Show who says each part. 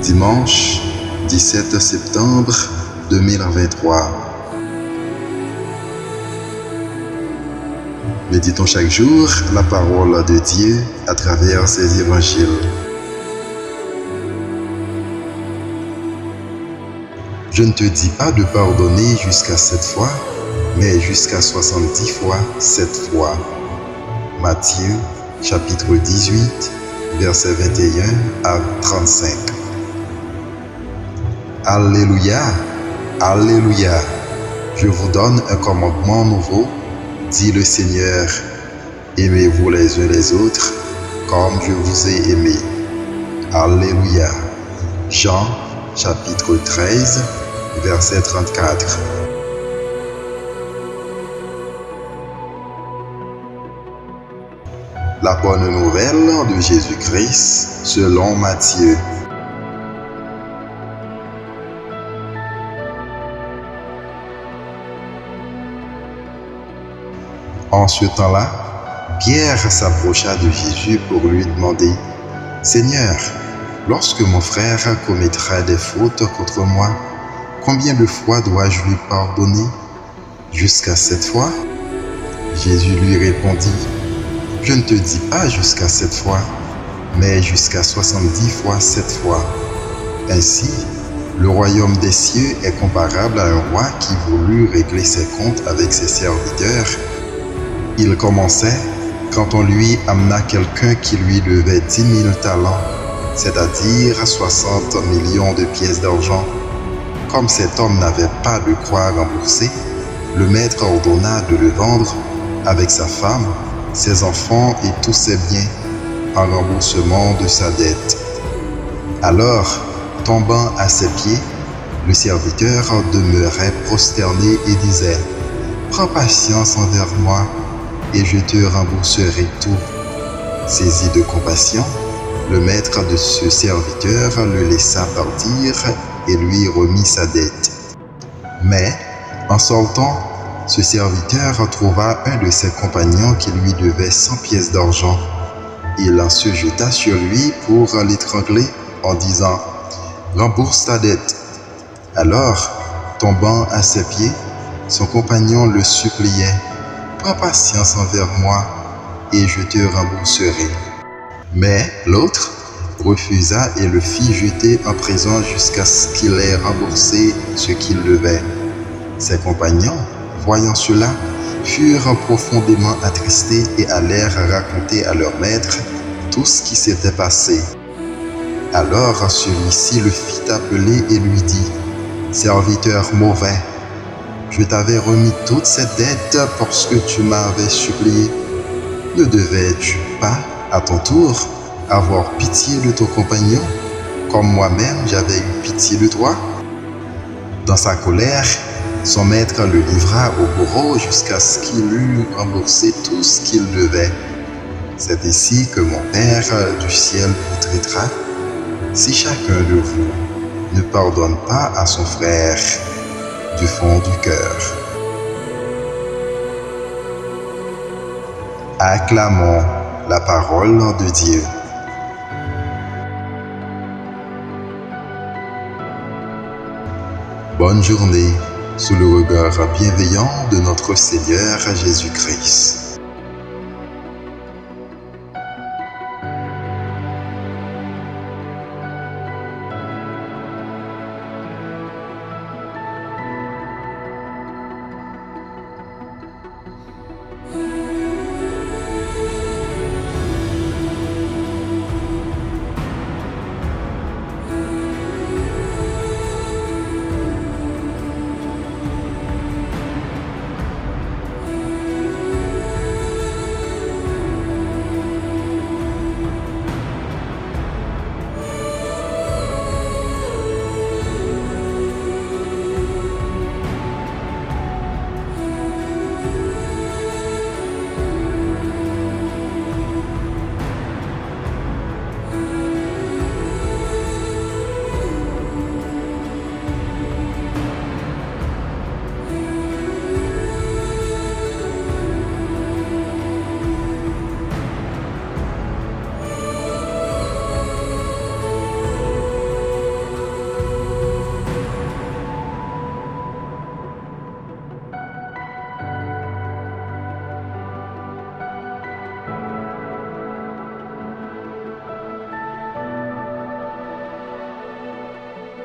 Speaker 1: Dimanche 17 septembre 2023. Méditons chaque jour la parole de Dieu à travers ses évangiles. Je ne te dis pas de pardonner jusqu'à 7 fois, mais jusqu'à 70 fois 7 fois. Matthieu chapitre 18, versets 21 à 35. Alléluia, Alléluia, je vous donne un commandement nouveau, dit le Seigneur. Aimez-vous les uns les autres comme je vous ai aimé. Alléluia. Jean chapitre 13, verset 34. La bonne nouvelle de Jésus-Christ selon Matthieu. En ce temps-là, Pierre s'approcha de Jésus pour lui demander : « Seigneur, lorsque mon frère commettra des fautes contre moi, combien de fois dois-je lui pardonner ? Jusqu'à 7 fois ? » Jésus lui répondit : « Je ne te dis pas jusqu'à 7 fois, mais jusqu'à 70 fois 7 fois. » Ainsi, le royaume des cieux est comparable à un roi qui voulut régler ses comptes avec ses serviteurs. Il commençait quand on lui amena quelqu'un qui lui devait 10 000 talents, c'est-à-dire 60 millions de pièces d'argent. Comme cet homme n'avait pas de quoi rembourser, le maître ordonna de le vendre avec sa femme, ses enfants et tous ses biens, en remboursement de sa dette. Alors, tombant à ses pieds, le serviteur demeurait prosterné et disait : « Prends patience envers moi, et je te rembourserai tout. » Saisi de compassion, le maître de ce serviteur le laissa partir et lui remit sa dette. Mais, en sortant, ce serviteur trouva un de ses compagnons qui lui devait 100 pièces d'argent. Il se jeta sur lui pour l'étrangler en disant : « Rembourse ta dette. » Alors, tombant à ses pieds, son compagnon le suppliait : « Prends patience envers moi, et je te rembourserai. » Mais l'autre refusa et le fit jeter en prison jusqu'à ce qu'il ait remboursé ce qu'il devait. Ses compagnons, voyant cela, furent profondément attristés et allèrent raconter à leur maître tout ce qui s'était passé. Alors celui-ci le fit appeler et lui dit : « Serviteur mauvais, je t'avais remis toute cette dette parce que tu m'avais supplié. Ne devais-tu pas, à ton tour, avoir pitié de ton compagnon, comme moi-même j'avais eu pitié de toi ?» Dans sa colère, son maître le livra au bourreau jusqu'à ce qu'il eût remboursé tout ce qu'il devait. C'est ainsi que mon Père du ciel vous traitera, si chacun de vous ne pardonne pas à son frère du fond du cœur. Acclamons la parole de Dieu. Bonne journée sous le regard bienveillant de notre Seigneur Jésus-Christ.